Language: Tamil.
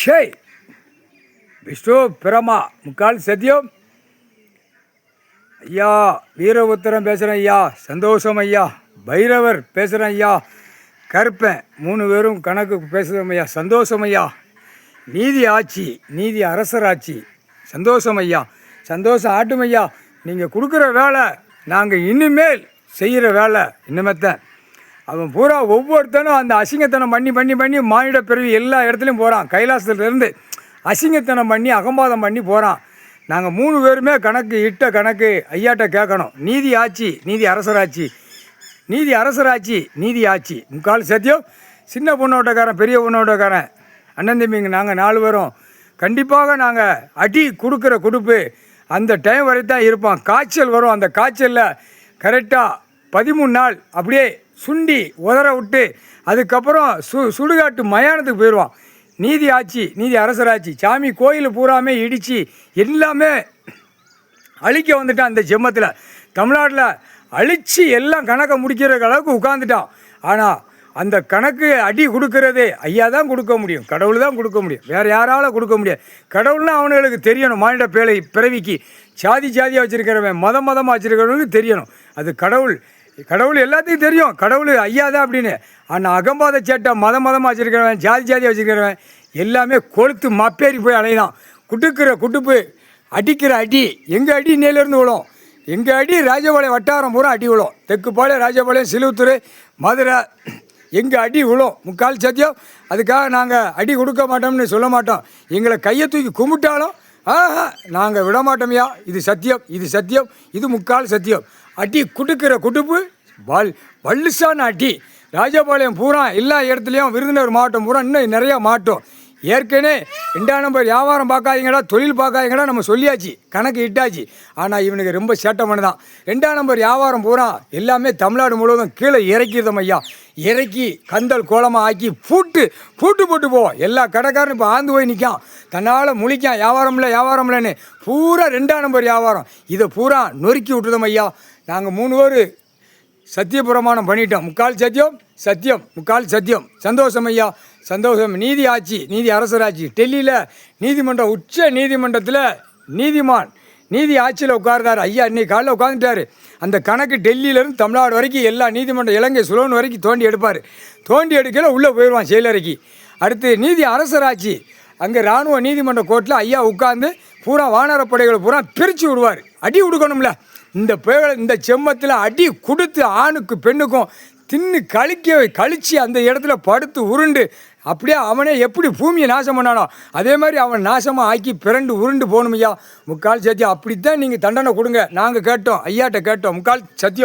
ஷே விஷ்ணு பிரமா முக்கால் சத்தியம் ஐயா. வீரபுத்திரம் பேசுகிறேன் ஐயா. சந்தோஷம் ஐயா. பைரவர் பேசுகிறேன் ஐயா. கருப்பேன் 3 பேரும் கணக்கு பேசுகிறோம் ஐயா. சந்தோஷம் ஐயா. நீதி ஆட்சி, நீதி அரசராட்சி. சந்தோஷம் ஐயா. சந்தோஷம் ஆட்டும் ஐயா. நீங்கள் கொடுக்குற வேலை நாங்கள் இனிமேல் செய்கிற வேலை இனிமேத்தான். அவன் பூரா ஒவ்வொருத்தனும் அந்த அசிங்கத்தனம் பண்ணி பண்ணி பண்ணி மானிட பிறவி எல்லா இடத்துலையும் போகிறான். கைலாசத்துலேருந்து அசிங்கத்தனம் பண்ணி அகம்பாதம் பண்ணி போகிறான். நாங்கள் 3 பேருமே கணக்கு இட்ட கணக்கு ஐயாட்ட கேட்கணும். நீதி ஆட்சி, நீதி அரசராட்சி. நீதி அரசராட்சி, நீதி ஆட்சி. முக்கால் சத்தியம். சின்ன பொண்ணோட்டக்காரன், பெரிய பொண்ணோட்டக்காரன், அண்ணன் தம்பிங்க நாங்கள் 4 பேரும் கண்டிப்பாக நாங்கள் அடி கொடுக்குற கொடுப்பு அந்த டைம் வரை தான் இருப்போம். காய்ச்சல் வரும். அந்த காய்ச்சலில் கரெக்டாக 13 நாள் அப்படியே சுண்டி உதற விட்டு அதுக்கப்புறம் சுடுகாட்டு மயானத்துக்கு போயிடுவான். நீதி ஆட்சி, நீதி அரசராட்சி. சாமி கோயில் பூராமே இடித்து எல்லாமே அழிக்க வந்துட்டான். அந்த ஜென்மத்தில் தமிழ்நாட்டில் அழித்து எல்லாம் கணக்கை முடிக்கிற அளவுக்கு உட்காந்துட்டான். ஆனால் அந்த கணக்கு அடி கொடுக்கறது ஐயா தான் கொடுக்க முடியும். கடவுள் தான் கொடுக்க முடியும். வேறு யாரால் கொடுக்க முடியாது. கடவுள்னால் அவனுங்களுக்கு தெரியணும். மானிட பிறவிக்கு சாதி சாதியாக வச்சுருக்கிறவன் மதமாக வச்சுருக்கிறவனுக்கு தெரியணும். அது கடவுள். கடவுள் எல்லாத்தையும் தெரியும். கடவுள் ஐயா தான் அப்படின்னு. ஆனால் அகம்பாத சேட்டை மதமாக வச்சுருக்கிறவன், ஜாதி ஜாதியாக வச்சுருக்கிறவன் எல்லாமே கொளுத்து மப்பேறி போய் அலைதான். குட்டுக்கிற குட்டுப்பு, அடிக்கிற அடி எங்கள் அடி நேலேருந்து விழும். எங்கள் அடி ராஜபாளையம் வட்டாரம் பூரா அடி விழும். தெற்குப்பாளையம், ராஜபாளையம், சிலுவத்தூர், மதுரை எங்கள் அடி விழும். முக்கால் சத்தியம். அதுக்காக நாங்கள் அடி கொடுக்க மாட்டோம்னு சொல்ல மாட்டோம். எங்களை கையை தூக்கி கும்பிட்டாலும் நாங்கள் விட மாட்டோம்யா. இது சத்தியம், இது சத்தியம், இது முக்கால் சத்தியம். அடி குடுக்கிற குடுப்பு வல்லுசான அடி. ராஜபாளையம் பூரா எல்லா இடத்துலையும், விருதுநகர் மாவட்டம் பூரா இன்னும் நிறையா மாவட்டம். ஏற்கனவே 2ஆம் நம்பர் வியாபாரம் பார்க்காதீங்களா, தொழில் பார்க்காதீங்களா நம்ம சொல்லியாச்சு, கணக்கு இட்டாச்சு. ஆனால் இவனுக்கு ரொம்ப சேட்டை பண்ணதான். 2ஆம் நம்பர் வியாபாரம் பூரா எல்லாமே தமிழ்நாடு முழுவதும் கீழே இறக்கிடுதோம் ஐயா. இறக்கி கந்தல் கோலமாக ஆக்கி பூட்டு போட்டு போவோம். எல்லா கடைக்காரனும் இப்போ ஆந்து போய் நிற்கான். தன்னால் முழிக்கான். வியாபாரம் இல்லைன்னு பூரா 2ஆம் நம்பர் வியாபாரம். இதை பூரா நொறுக்கி விட்டுதோம் ஐயா. நாங்கள் 3 பேர் சத்திய பிரமாணம் பண்ணிட்டோம். முக்கால் சத்தியம், சத்தியம், முக்கால் சத்தியம். சந்தோஷம் ஐயா. சந்தோஷம். நீதி ஆட்சி, நீதி அரசராட்சி. டெல்லியில் நீதிமன்றம், உச்ச நீதிமன்றத்தில் நீதிமான் நீதி ஆட்சியில் உட்கார்ந்தார் ஐயா. இன்னைக்கு காலையில் உட்காந்துட்டார். அந்த கணக்கு டெல்லியிலேருந்து தமிழ்நாடு வரைக்கும் எல்லா நீதிமன்றம், இலங்கை சுலோன் வரைக்கும் தோண்டி எடுப்பார். தோண்டி எடுக்கல உள்ளே போயிடுவான் செயலறைக்கு. அடுத்து நீதி அரசராட்சி. அங்கே இராணுவ நீதிமன்ற கோர்ட்டில் ஐயா உட்காந்து பூரா வானரப்படைகளை பூரா பிரித்து விடுவார். அடி கொடுக்கணும்ல. இந்த செம்மத்தில் அடி கொடுத்து ஆணுக்கு பெண்ணுக்கும் தின்னு கழிச்சு அந்த இடத்துல படுத்து உருண்டு அப்படியே அவனே எப்படி பூமியை நாசம் பண்ணானோ அதே மாதிரி அவன் நாசமாக ஆக்கி பிறண்டு உருண்டு போகணும் ஐயா. முக்கால் சத்தியம். அப்படித்தான் நீங்கள் தண்டனை கொடுங்க. நாங்கள் கேட்டோம், ஐயாட்ட கேட்டோம். முக்கால் சத்தியம்.